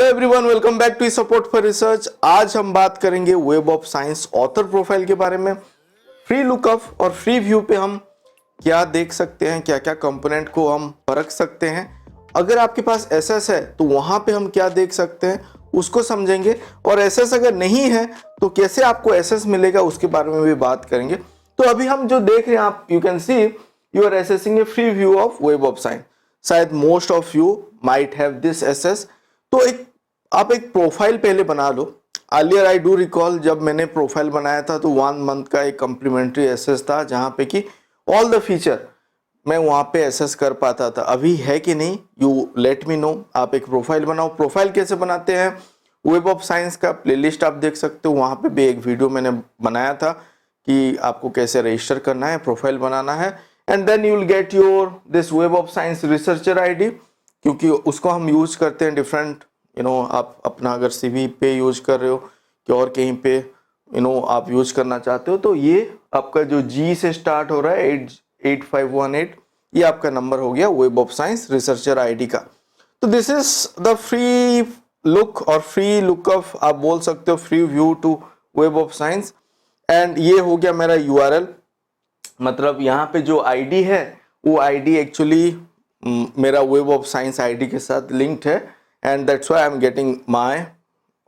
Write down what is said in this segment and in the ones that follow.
Everyone, welcome back to support for research. आज हम बात करेंगे web of science author profile के बारे में। फ्री लुकअप और फ्री व्यू पे हम क्या देख सकते हैं, क्या क्या कंपोनेंट को हम परख सकते हैं। अगर आपके पास एसएस है तो वहां पे हम क्या देख सकते हैं उसको समझेंगे, और एसएस अगर नहीं है तो कैसे आपको एसएस मिलेगा उसके बारे में भी बात करेंगे। तो अभी हम जो देख रहे हैं, आप you can see you are accessing a free view of web of science. शायद most of you might have this access. तो आप एक प्रोफाइल पहले बना लो। अर्लियर आई डू रिकॉल, जब मैंने प्रोफाइल बनाया था तो 1 मंथ का एक कम्प्लीमेंट्री एसेस था जहां पे कि ऑल द फीचर मैं वहां पे एसेस कर पाता था। अभी है कि नहीं, यू लेट मी नो। आप एक प्रोफाइल बनाओ। प्रोफाइल कैसे बनाते हैं, वेब ऑफ साइंस का प्लेलिस्ट आप देख सकते हो, वहां पे भी एक वीडियो मैंने बनाया था कि आपको कैसे रजिस्टर करना है, प्रोफाइल बनाना है, and then you will get your this web of science researcher ID, क्योंकि उसको हम यूज करते हैं डिफरेंट आप अपना अगर सीवी पे यूज कर रहे हो कि और कहीं पे आप यूज करना चाहते हो, तो ये आपका जो जी से स्टार्ट हो रहा है 88518, ये आपका नंबर हो गया web of science researcher ID का। तो this is the free look और फ्री लुकअप, आप बोल सकते हो free view to web of science. And ये हो गया मेरा यूआरएल, मतलब यहाँ पे जो आईडी है वो आईडी एक्चुअली मेरा वेब ऑफ साइंस आईडी के साथ लिंक्ड है, and that's why I am getting my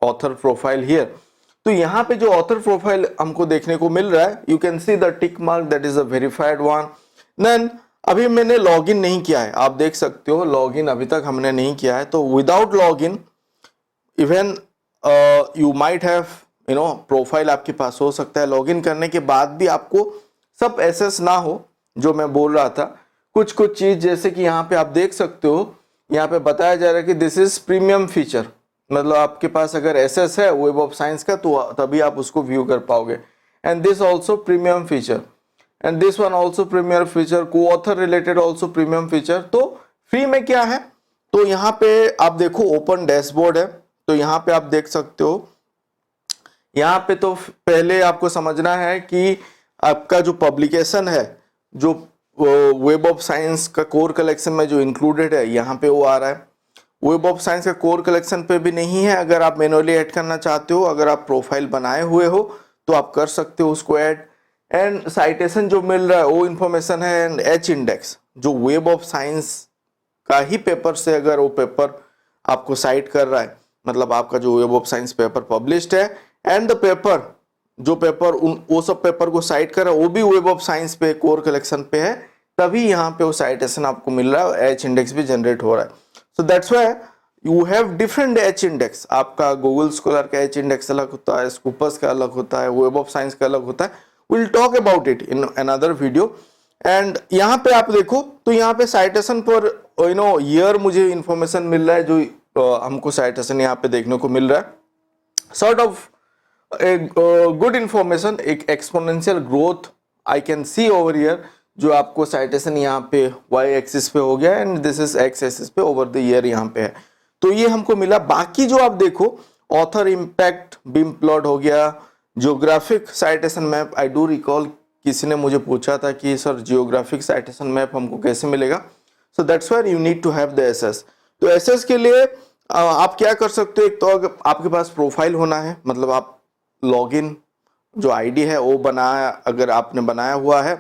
author profile here. तो यहाँ पे जो ऑथर प्रोफाइल हमको देखने को मिल रहा है, you can see the tick mark, that is a verified one. Then अभी मैंने लॉगिन नहीं किया है, आप देख सकते हो लॉगिन अभी तक हमने नहीं किया है। तो without login even you might have profile आपके पास हो सकता है, लॉगिन करने के बाद भी आपको सब एसेस ना हो। जो मैं बोल रहा था कुछ चीज, जैसे कि यहाँ पे आप देख सकते हो, यहाँ पे बताया जा रहा है कि दिस इज प्रीमियम फीचर, मतलब आपके पास अगर एसएस है वेब ऑफ साइंस का तो तभी आप उसको व्यू कर पाओगे। And this also premium feature, and this one also premium feature, coauthor related also premium feature. तो फ्री में क्या है, तो यहाँ पे आप देखो ओपन डैशबोर्ड है, तो यहाँ पे आप देख सकते हो। यहाँ पे तो पहले आपको समझना है कि आपका जो पब्लिकेशन है, जो वेब ऑफ साइंस का कोर कलेक्शन में जो इंक्लूडेड है, यहाँ पे वो आ रहा है। वेब ऑफ साइंस का कोर कलेक्शन पे भी नहीं है, अगर आप मैनुअली ऐड करना चाहते हो, अगर आप प्रोफाइल बनाए हुए हो तो आप कर सकते हो उसको ऐड। एंड साइटेशन जो मिल रहा है वो इन्फॉर्मेशन है, एंड एच इंडेक्स जो वेब ऑफ साइंस का ही पेपर से अगर वो पेपर आपको साइट कर रहा है, मतलब आपका जो web of science paper published है, एंड द पेपर जो पेपर वो सब पेपर को साइट कर रहा है वो भी वेब ऑफ साइंस पे कोर कलेक्शन पे है, तभी यहाँ पे वो साइटेशन आपको मिल रहा है, एच इंडेक्स भी जनरेट हो रहा है। सो that's why you have different H index. आपका गूगल स्कॉलर का एच इंडेक्स अलग होता है, स्कूपस का अलग होता है, वेब ऑफ साइंस का अलग होता है। Will talk about it in another video. And यहाँ पे आप देखो तो यहाँ पे साइटेशन पर ईयर मुझे इंफॉर्मेशन मिल रहा है, जो हमको साइटेशन यहाँ पे देखने को मिल रहा है। सॉर्ट ऑफ एक गुड इंफॉर्मेशन, एक exponential growth I can see over here, जो आपको साइटेशन यहाँ पे वाई एक्सिस पे हो गया, and this is x axis पे ओवर द ईयर यहाँ पे है। तो ये हमको मिला। बाकी जो आप देखो ऑथर इम्पैक्ट बीम प्लॉट हो गया, geographic citation map. I do recall किसी ने मुझे पूछा था कि सर जियोग्राफिक साइटेशन मैप हमको कैसे मिलेगा। So that's why you need to have the SS. तो एसएस के लिए आप क्या कर सकते हो, एक तो अगर आपके पास प्रोफाइल होना है, मतलब आप लॉगिन जो आईडी है वो बनाया, अगर आपने बनाया हुआ है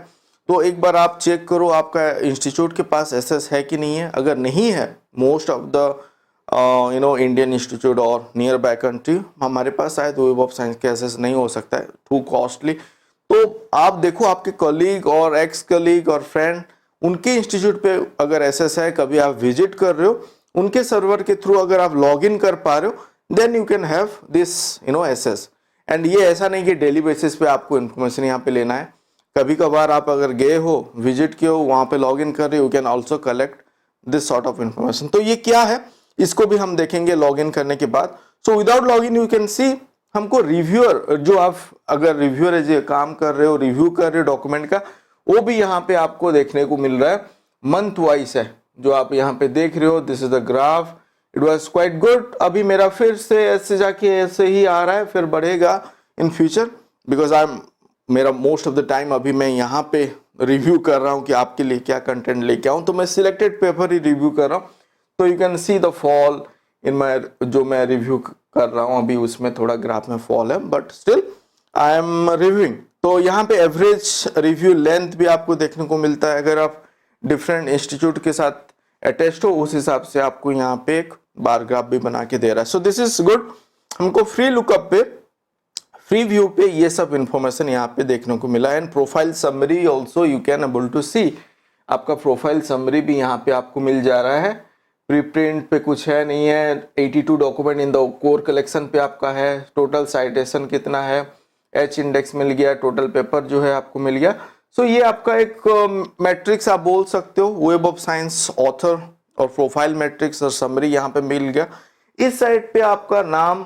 तो एक बार आप चेक करो आपका इंस्टीट्यूट के पास एसएस है कि नहीं है। अगर नहीं है, most of the Indian institute और नियर बाय कंट्री, हमारे पास शायद वेब ऑफ साइंस के एसएस नहीं हो सकता है, टू कॉस्टली। तो आप देखो आपके कलीग और एक्स कलीग और फ्रेंड, उनके इंस्टीट्यूट पे अगर एसएस है, कभी आप विजिट कर रहे हो, उनके सर्वर के थ्रू अगर आप लॉग इन कर पा रहे हो, then you can have this SS. And ये ऐसा नहीं कि डेली बेसिस पे आपको इन्फॉर्मेशन यहाँ पे लेना है। कभी कभार आप अगर गए हो, विजिट किए हो, वहाँ पे लॉग इन कर रहे हो, you can also collect this sort of information. तो ये क्या है, इसको भी हम देखेंगे लॉग इन करने के बाद। So without log in you can सी हमको रिव्यूअर, जो आप अगर रिव्यूअर एज ए काम कर रहे हो, रिव्यू कर रहे हो डॉक्यूमेंट का, वो भी यहाँ पे आपको देखने को मिल रहा है। मंथ वाइज है जो आप यहाँ पे देख रहे हो, this is the graph, it was quite good. अभी मेरा फिर से ऐसे जाके ऐसे ही आ रहा है, फिर बढ़ेगा इन फ्यूचर, बिकॉज मेरा मोस्ट ऑफ द टाइम अभी मैं यहाँ पे रिव्यू कर रहा हूँ कि आपके लिए क्या कंटेंट लेके आऊँ, तो मैं सिलेक्टेड पेपर ही रिव्यू कर रहा हूँ। तो you can see the fall in my जो मैं रिव्यू कर रहा हूँ अभी उसमें थोड़ा ग्राफ में फॉल है, but still I am reviewing. तो यहाँ पे एवरेज रिव्यू लेंथ भी आपको देखने को मिलता है, अगर आप डिफरेंट इंस्टीट्यूट के साथ अटैच्ड हो उस हिसाब से आपको यहाँ पे एक बार ग्राफ भी बना के दे रहा है। So this is good. हमको फ्री लुकअप पे, फ्री व्यू पे ये सब इंफॉर्मेशन यहाँ पे देखने को मिला। And profile summary also you can able to see, आपका प्रोफाइल समरी भी यहाँ पे आपको मिल जा रहा है। प्रीप्रिंट पे कुछ है नहीं है, 82 document in the core collection पे आपका है, टोटल साइटेशन कितना है, एच इंडेक्स मिल गया, टोटल पेपर जो है आपको मिल गया। सो ये आपका एक मैट्रिक्स आप बोल सकते हो, वेब ऑफ साइंस ऑथर और प्रोफाइल मैट्रिक्स और समरी यहाँ पे मिल गया। इस साइड पे आपका नाम,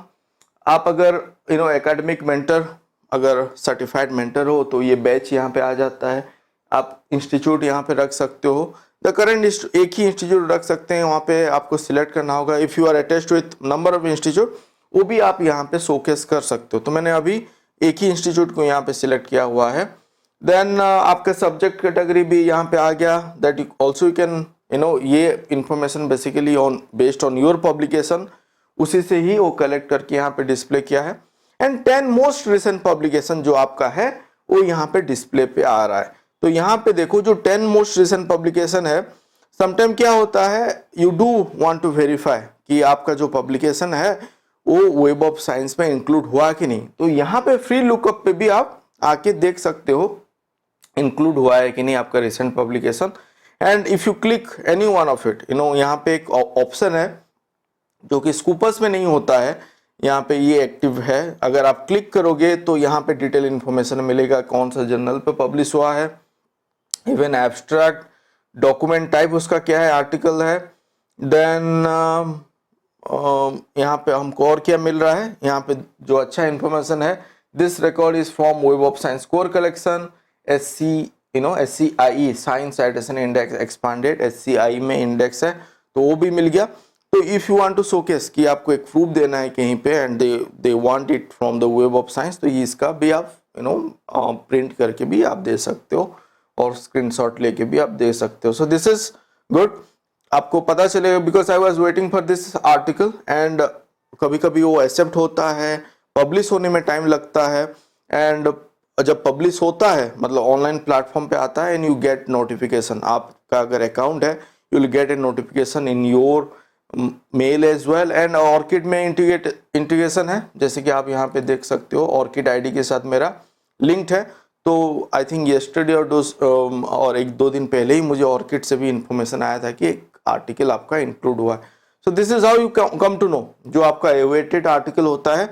आप अगर एकेडमिक मेंटर, अगर सर्टिफाइड मेंटर हो तो ये बैच यहाँ पे आ जाता है। आप इंस्टीट्यूट यहाँ पे रख सकते हो, द करंट एक ही इंस्टीट्यूट रख सकते हैं, वहाँ पे आपको सिलेक्ट करना होगा। If you are attached with number of institute, वो भी आप यहाँ पे शोकेस कर सकते हो। तो मैंने अभी एक ही इंस्टीट्यूट को यहाँ पे सिलेक्ट किया हुआ है। देन आपका सब्जेक्ट कैटेगरी भी यहाँ पे आ गया, दैट ऑल्सो यू कैन ये information basically on based on your publication, उसी से ही वो कलेक्ट करके यहाँ पे डिस्प्ले किया है। एंड 10 मोस्ट रिसेंट पब्लिकेशन जो आपका है वो यहाँ पे डिस्प्ले पे आ रहा है। तो यहाँ पे देखो जो 10 मोस्ट रिसेंट पब्लिकेशन है, समटाइम क्या होता है, you do want to verify कि आपका जो पब्लिकेशन है वो वेब ऑफ साइंस में इंक्लूड हुआ कि नहीं। तो यहाँ पे फ्री लुकअप पे भी आप आके देख सकते हो इंक्लूड हुआ है कि नहीं आपका recent publication. And if you click any one of it, यहाँ पे एक ऑप्शन है जो कि स्कूपर्स में नहीं होता है, यहाँ पे ये एक्टिव है। अगर आप क्लिक करोगे तो यहाँ पे डिटेल इन्फॉर्मेशन मिलेगा, कौन सा जर्नल पे पब्लिश हुआ है, इवन एब्स्ट्रैक्ट, डॉक्यूमेंट टाइप उसका क्या है, आर्टिकल है। देन यहाँ पे हमको और क्या मिल रहा है, यहाँ पे जो अच्छा इन्फॉर्मेशन है, this record is from web of science core collection, SCIE science citation index expanded, SCIE में इंडेक्स है तो वो भी मिल गया। तो if you want to showcase कि आपको एक प्रूफ देना है कहीं पे and they want it from the web of science, तो इसका भी आप प्रिंट करके भी आप दे सकते हो और स्क्रीनशॉट लेके भी आप दे सकते हो। सो दिस इज गुड, आपको पता चलेगा, because I was waiting for this article and कभी कभी वो एक्सेप्ट होता है, पब्लिश होने में टाइम लगता है। एंड जब पब्लिश होता है मतलब ऑनलाइन प्लेटफॉर्म पे आता है एंड यू गेट नोटिफिकेशन, आपका अगर अकाउंट है you will get a notification in your mail as well. And ORCID में इंटीग्रेशन है, जैसे कि आप यहाँ पे देख सकते हो, ऑर्किड आईडी के साथ मेरा लिंक्ड है। तो आई थिंक येस्टरडे और एक दो दिन पहले ही मुझे ऑर्किड से भी इंफॉर्मेशन आया था कि एक आर्टिकल आपका इंक्लूड हुआ है। So this is how you come to know, जो आपका एवेटेड आर्टिकल होता है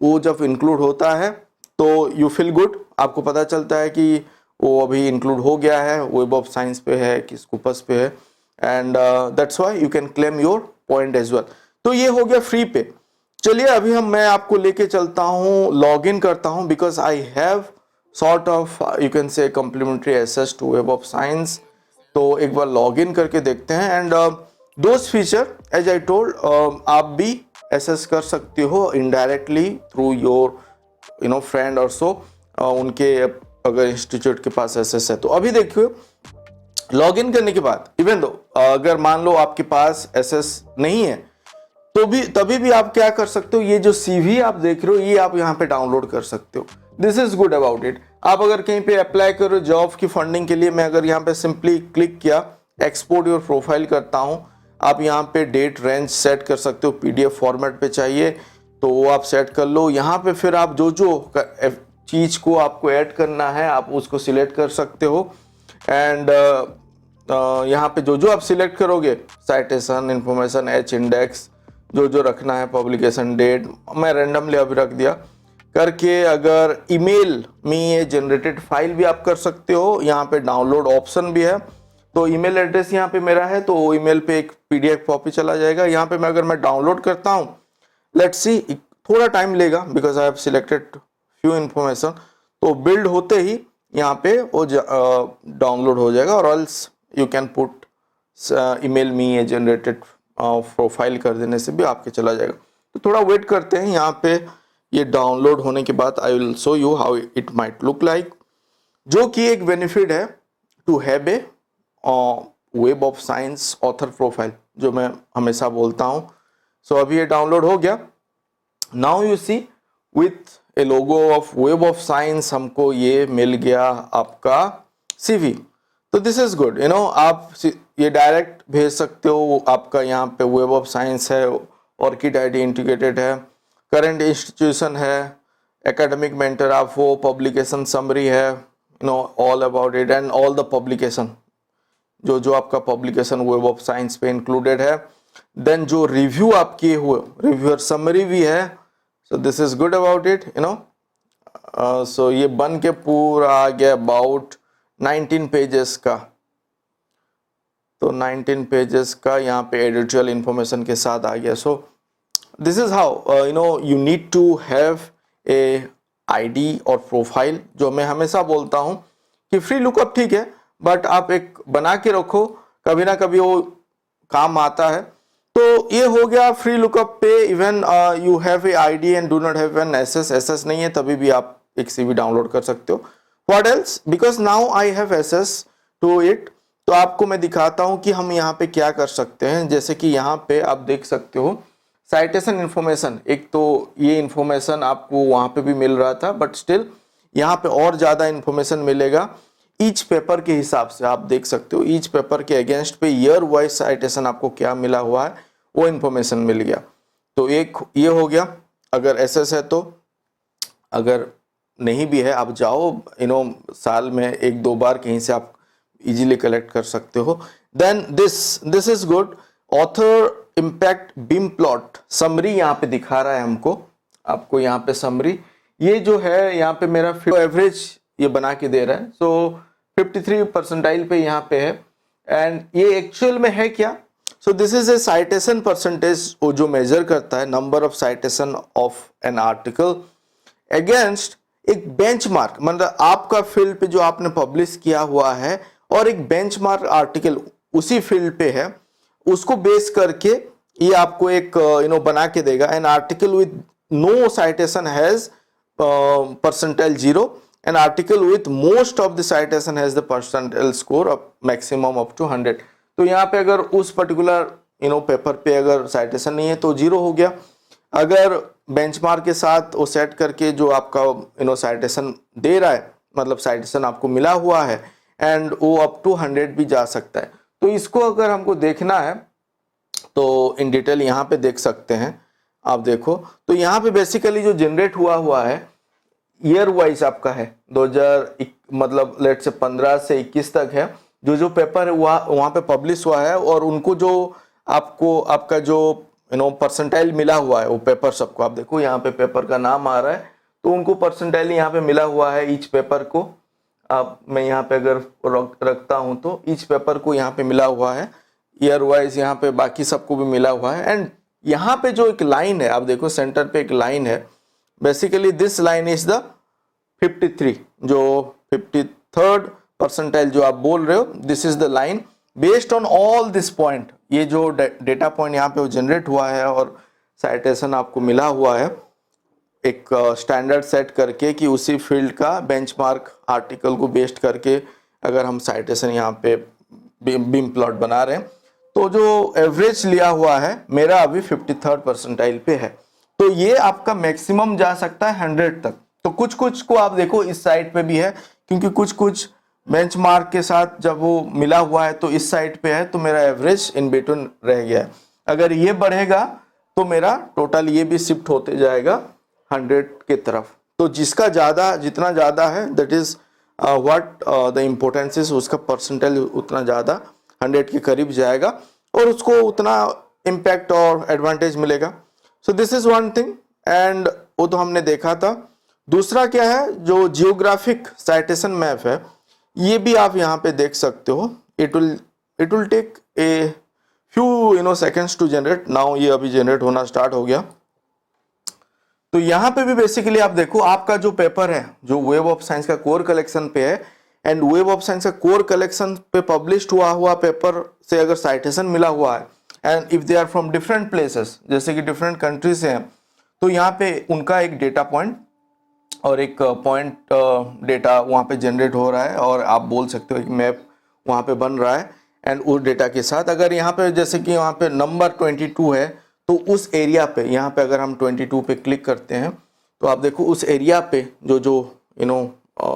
वो जब इंक्लूड होता है तो यू फील गुड, आपको पता चलता है कि वो अभी इंक्लूड हो गया है, वेब ऑफ साइंस पे है कि स्कूपस पे है। And that's why you can claim your point as well. तो ये हो गया फ्री पे। चलिए अभी मैं आपको लेके चलता हूँ, लॉग इन करता हूँ, because I have sort of you can say complimentary access to web of science. तो एक बार लॉग इन करके देखते हैं। And those feature as I told आप भी एक्सेस कर सकते हो इनडायरेक्टली थ्रू योर फ्रेंड और सो, उनके अगर इंस्टीट्यूट के पास एक्सेस है। तो अभी देखिए लॉग इन करने के बाद, इवन दो अगर मान लो आपके पास एक्सेस नहीं है तो भी तभी भी आप क्या कर सकते हो, ये जो CV आप देख रहे हो ये आप यहाँ पे डाउनलोड कर सकते हो। This is good about it. आप अगर कहीं पे अप्लाई करो जॉब की फंडिंग के लिए, मैं अगर यहाँ पे सिंपली क्लिक किया, एक्सपोर्ट योर प्रोफाइल करता हूँ, आप यहाँ पे डेट रेंज सेट कर सकते हो, PDF फॉर्मेट पे चाहिए तो वो आप सेट कर लो। यहाँ पे फिर आप जो चीज़ को आपको ऐड करना है आप उसको सिलेक्ट कर सकते हो। एंड यहाँ पे जो आप सिलेक्ट करोगे, साइटेशन इंफॉर्मेशन, H इंडेक्स, जो रखना है, पब्लिकेशन डेट, मैं रैंडमली अभी रख दिया करके। अगर ईमेल में ये जनरेटेड फाइल भी आप कर सकते हो, यहाँ पे डाउनलोड ऑप्शन भी है। तो ईमेल एड्रेस यहाँ पे मेरा है तो ईमेल पे एक PDF कॉपी चला जाएगा। यहाँ पे अगर मैं डाउनलोड करता हूँ, लेट्स सी, थोड़ा टाइम लेगा because I have selected few information. तो बिल्ड होते ही यहाँ पे वो डाउनलोड हो जाएगा, और else you can put email me AI generated profile कर देने से भी आपके चला जाएगा। तो थोड़ा वेट करते हैं, यहाँ पे ये डाउनलोड होने के बाद I will show you how it might look like, जो कि एक बेनिफिट है to have a web of science author profile, जो मैं हमेशा बोलता हूँ सो अभी ये डाउनलोड हो गया. Now you see with a logo of web of science हमको ये मिल गया आपका CV. तो this is good, you know. आप ये डायरेक्ट भेज सकते हो. आपका यहाँ पे वेब ऑफ साइंस है, ऑर्किड ID इंटीग्रेटेड है, करंट इंस्टीट्यूशन है, एकेडमिक मेंटर आप वो, पब्लिकेशन समरी है, you know, all about it and all the publication जो जो आपका पब्लिकेशन वेब ऑफ साइंस पे इंक्लूडेड है. देन जो रिव्यू आप किए हुए, रिव्यूअर समरी भी है. So this is good about it, you know. सो ये बन के पूरा आ गया अबाउट 19 पेजेस का. तो 19 पेजेस का यहाँ पे एडिटोरियल इंफॉर्मेशन के साथ आ गया. So this is how you know you need to have a ID और प्रोफाइल. जो मैं हमेशा बोलता हूँ कि फ्री लुकअप ठीक है, बट आप एक बना के रखो, कभी ना कभी वो काम आता है. तो ये हो गया फ्री लुकअप पे. Even you have a ID and do not have an SS नहीं है, तभी भी आप एक CV डाउनलोड कर सकते हो. What else, because now I have SS to it. तो आपको मैं दिखाता हूं कि हम यहाँ पे क्या कर सकते हैं. जैसे कि यहाँ पे आप देख सकते हो साइटेशन इन्फॉर्मेशन. एक तो ये इन्फॉर्मेशन आपको वहाँ पे भी मिल रहा था, बट स्टिल यहाँ पे और ज़्यादा इन्फॉर्मेशन मिलेगा ईच पेपर के हिसाब से. आप देख सकते हो ईच पेपर के अगेंस्ट पे ईयर वाइज साइटेशन आपको क्या मिला हुआ है, वो इन्फॉर्मेशन मिल गया. तो एक ये हो गया अगर SS है. तो अगर नहीं भी है, आप जाओ, यू नो, साल में 1-2 बार कहीं से आप इजीली कलेक्ट कर सकते हो. Then this is good. Author impact beam plot summary यहाँ पे दिखा रहा है हमको. आपको यहाँ पे समरी ये जो है यहाँ पे मेरा एवरेज ये बना के दे रहा है. सो 53 परसेंटाइल पे यहाँ पे है. एंड ये एक्चुअल में है क्या? सो this is a citation percentage, वो जो मेजर करता है number of citation of an article against एक बेंचमार्क. मतलब आपका फील्ड पे जो आपने पब्लिश किया हुआ है और एक बेंचमार्क आर्टिकल उसी फील्ड पे है, उसको बेस करके ये आपको एक यू नो बना के देगा. An article with no citation has percentile 0. An article with most of the citation has the percentile score of maximum up to 100. तो यहाँ पे अगर उस पर्टिकुलर यू नो पेपर पे अगर साइटेशन नहीं है तो 0 हो गया. अगर बेंचमार्क के साथ वो सेट करके जो आपका यू नो साइटेशन दे रहा है, मतलब साइटेशन आपको मिला हुआ है, एंड वो अप टू 100 भी जा सकता है. तो इसको अगर हमको देखना है तो इन डिटेल यहाँ पे देख सकते हैं. आप देखो तो यहाँ पे बेसिकली जो जनरेट हुआ है ईयर वाइज आपका है 2000 मतलब लेट से 15 से 21 तक है. जो पेपर वहाँ पे पब्लिश हुआ है और उनको जो आपको आपका जो यू नो परसेंटाइल मिला हुआ है वो पेपर सबको आप देखो यहाँ पे पेपर का नाम आ रहा है, तो उनको परसेंटाइल यहाँ पे मिला हुआ है ईच पेपर को. आप मैं यहाँ पे अगर रखता हूँ तो ईच पेपर को यहाँ पे मिला हुआ है ईयर वाइज, यहाँ पे बाकी सबको भी मिला हुआ है. एंड यहाँ पे जो एक लाइन है आप देखो सेंटर पे एक लाइन है, basically this line is the 53, जो 53rd परसेंटाइल जो आप बोल रहे हो, this is the line based on all this point. ये जो डेटा पॉइंट यहाँ पे वो जनरेट हुआ है और साइटेशन आपको मिला हुआ है एक स्टैंडर्ड सेट करके कि उसी फील्ड का बेंचमार्क आर्टिकल को बेस्ड करके अगर हम साइटेशन यहाँ पे बीम प्लॉट बना रहे हैं, तो जो एवरेज लिया हुआ है मेरा अभी 53rd परसेंटाइल पे है. तो ये आपका मैक्सिमम जा सकता है 100 तक. तो कुछ कुछ को आप देखो इस साइड पे भी है, क्योंकि कुछ कुछ बेंचमार्क के साथ जब वो मिला हुआ है तो इस साइड पे है, तो मेरा एवरेज इन बिटवीन रह गया है. अगर ये बढ़ेगा तो मेरा टोटल ये भी शिफ्ट होते जाएगा 100 की तरफ. तो जिसका ज़्यादा जितना ज़्यादा है that is what the importance is, उसका परसेंटेज उतना ज़्यादा 100 के करीब जाएगा और उसको उतना इम्पैक्ट और एडवांटेज मिलेगा. सो this is one thing. And वो तो हमने देखा था. दूसरा क्या है, जो जियोग्राफिक साइटेशन मैप है, ये भी आप यहाँ पे देख सकते हो. It will take a few you know seconds to generate. Now ये अभी जनरेट होना स्टार्ट हो गया. तो यहाँ पे भी बेसिकली आप देखो आपका जो पेपर है जो वेब ऑफ साइंस का कोर कलेक्शन पे है, एंड वेब ऑफ साइंस का कोर कलेक्शन पे पब्लिश्ड हुआ पेपर से अगर साइटेशन मिला हुआ है, and if they are from different places, जैसे कि डिफरेंट कंट्री से हैं, तो यहाँ पे उनका एक डेटा पॉइंट और एक पॉइंट डेटा वहाँ पे जनरेट हो रहा है, और आप बोल सकते हो एक मैप वहाँ पे बन रहा है. एंड उस डेटा के साथ अगर यहाँ पे जैसे कि वहाँ पे नंबर 22 है, तो उस एरिया पे, यहाँ पे अगर हम 22 पे क्लिक करते हैं तो आप देखो उस एरिया पे जो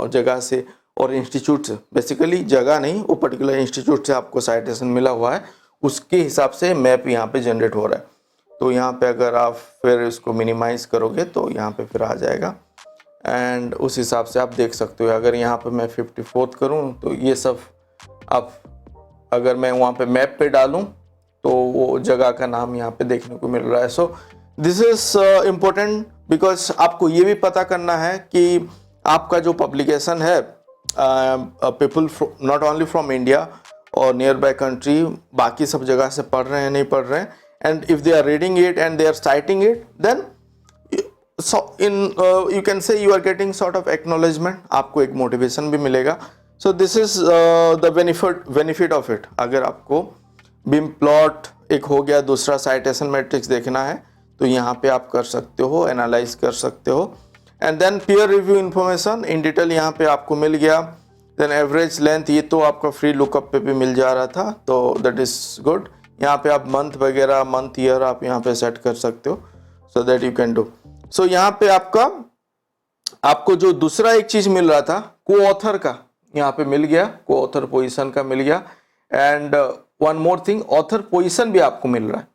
जगह से और इंस्टीट्यूट से, बेसिकली जगह नहीं, वो पर्टिकुलर इंस्टीट्यूट से आपको साइटेशन मिला हुआ है, उसके हिसाब से मैप यहाँ पे जनरेट हो रहा है। तो यहाँ पे अगर आप फिर इसको मिनिमाइज करोगे तो यहाँ पे फिर आ जाएगा एंड उस हिसाब से आप देख सकते हो। अगर यहाँ पे मैं 54th करूँ तो ये सब आप, अगर मैं वहाँ पे मैप पे डालूँ तो वो जगह का नाम यहाँ पे देखने को मिल रहा है। So this is important because आपको ये भी पता करना है कि आपका जो पब्लिकेशन है, people not only from India और नियर बाय कंट्री, बाकी सब जगह से पढ़ रहे हैं नहीं पढ़ रहे हैं, and if they are reading it and they are citing it, then you can say you are getting sort of acknowledgement, आपको एक मोटिवेशन भी मिलेगा। So this is the benefit of it। अगर आपको बीम प्लॉट एक हो गया, दूसरा साइटेशन मैट्रिक्स देखना है तो यहाँ पे आप कर सकते हो, एनालाइज कर सकते हो, and then peer review information in detail यहाँ पे आपको मिल गया। देन एवरेज लेंथ, ये तो आपका फ्री लुकअप पे भी मिल जा रहा था, तो दैट इज गुड। यहाँ पे आप मंथ वगैरह, मंथ ईयर आप यहाँ पे सेट कर सकते हो, so that you can do. So यहाँ पे आपको जो दूसरा एक चीज मिल रहा था, को ऑथर का यहाँ पे मिल गया, को ऑथर पोजीशन का मिल गया, and one more thing, author position भी आपको मिल रहा है।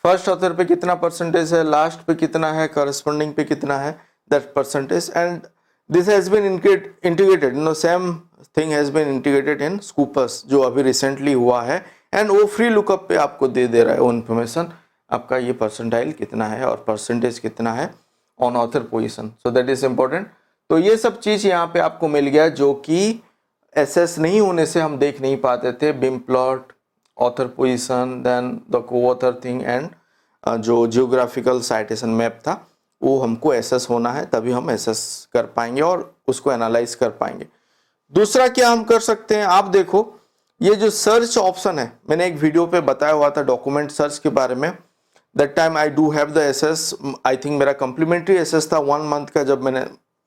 फर्स्ट ऑथर पे कितना परसेंटेज है, लास्ट पे कितना है, करस्पॉन्डिंग पे कितना है, that percentage, and this has been integrated, same thing has been integrated in Scopus जो अभी रिसेंटली हुआ है, एंड वो फ्री लुकअप पे आपको दे रहा है वो इन्फॉर्मेशन, आपका ये परसेंटाइल कितना है और परसेंटेज कितना है on author position. So that is important. तो ये सब चीज़ यहाँ पे आपको मिल गया जो कि एसएस नहीं होने से हम देख नहीं पाते थे। बिम plot, author position, then the coauthor thing, and जो जियोग्राफिकल साइटेशन मैप था वो हमको एसएस होना है, तभी हम एसएस कर पाएंगे और उसको एनालाइज कर पाएंगे। दूसरा क्या हम कर सकते हैं, आप देखो ये जो सर्च ऑप्शन है, मैंने एक वीडियो पे बताया हुआ था डॉक्यूमेंट सर्च के बारे में। That time I do have the SS, I think मेरा कम्प्लीमेंट्री एसएस था 1 मंथ का जब मैंने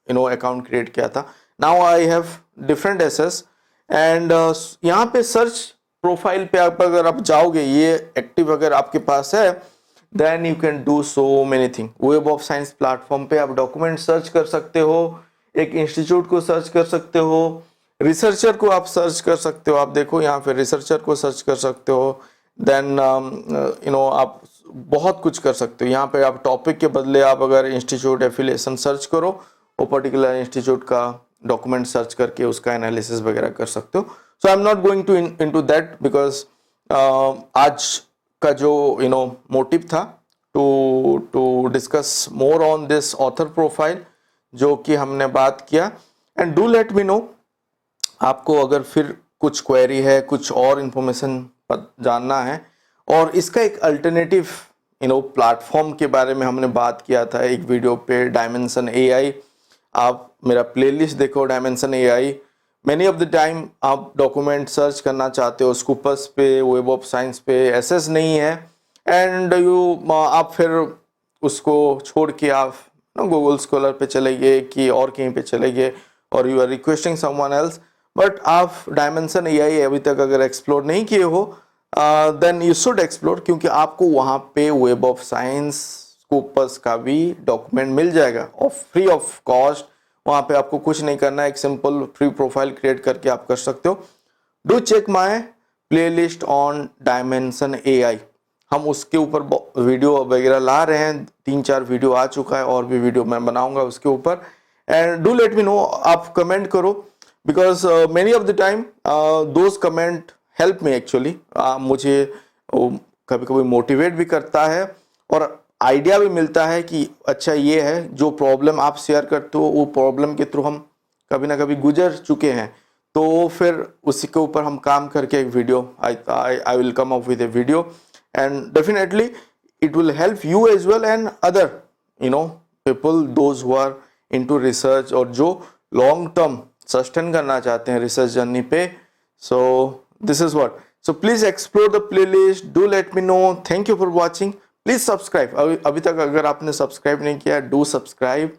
अकाउंट क्रिएट किया था। Now I have different SS, and यहाँ पे सर्च प्रोफाइल पे अगर आप जाओगे, ये एक्टिव अगर आपके पास है, then you can do so many thing. Web of science platform पे आप डॉक्यूमेंट सर्च कर सकते हो, एक इंस्टीट्यूट को सर्च कर सकते हो, रिसर्चर को आप सर्च कर सकते हो। आप देखो यहाँ पे रिसर्चर को सर्च कर सकते हो, देन आप बहुत कुछ कर सकते हो। यहाँ पे आप टॉपिक के बदले आप अगर इंस्टीट्यूट एफिलिएशन सर्च करो, वो पर्टिकुलर इंस्टीट्यूट का डॉक्यूमेंट सर्च करके उसका एनालिसिस वगैरह कर सकते हो। So I am not going into that because आज का जो मोटिव था to discuss more on this author profile जो कि हमने बात किया। And do let me know, आपको अगर फिर कुछ क्वेरी है, कुछ और इन्फॉर्मेशन जानना है, और इसका एक अल्टरनेटिव प्लेटफॉर्म के बारे में हमने बात किया था एक वीडियो पे, डायमेंशन एआई। आप मेरा प्लेलिस्ट देखो, dimension AI. Many of the time आप डॉक्यूमेंट सर्च करना चाहते हो स्कूपर्स पे, वेब ऑफ साइंस पे, एसएस नहीं है, एंड आप फिर उसको छोड़ के आप गूगल स्कॉलर पे चले गए कि और कहीं पे चले गए, और you are requesting someone else, but आप डायमेंशन एआई अभी तक अगर एक्सप्लोर नहीं किए हो, देन यू शुड एक्सप्लोर, क्योंकि आपको वहाँ पे वेब ऑफ साइंस स्कूपर्स का भी डॉक्यूमेंट मिल जाएगा फ्री ऑफ कॉस्ट। वहाँ पे आपको कुछ नहीं करना है, एक सिंपल फ्री प्रोफाइल क्रिएट करके आप कर सकते हो। Do check my playlist on Dimension AI, हम उसके ऊपर वीडियो वगैरह ला रहे हैं, 3-4 वीडियो आ चुका है, और भी वीडियो मैं बनाऊंगा उसके ऊपर। And do let me no, आप कमेंट करो, because many of the time those comment help me actually. मुझे कभी कभी मोटिवेट भी करता है और आइडिया भी मिलता है कि अच्छा ये है, जो प्रॉब्लम आप शेयर करते हो वो प्रॉब्लम के थ्रू हम कभी ना कभी गुजर चुके हैं, तो फिर उसी के ऊपर हम काम करके एक video, I will come up with A video, and definitely it will help you as well and other people, those who are into research और जो long term sustain करना चाहते हैं research journey पे। So this is what, so please explore the playlist, do let me know, thank you for watching, please subscribe, अभी तक अगर आपने subscribe नहीं किया, do subscribe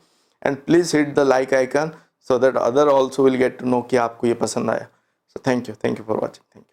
and please hit the like icon so that other also will get to know कि आपको ये पसंद आया। So thank you for watching, thank you।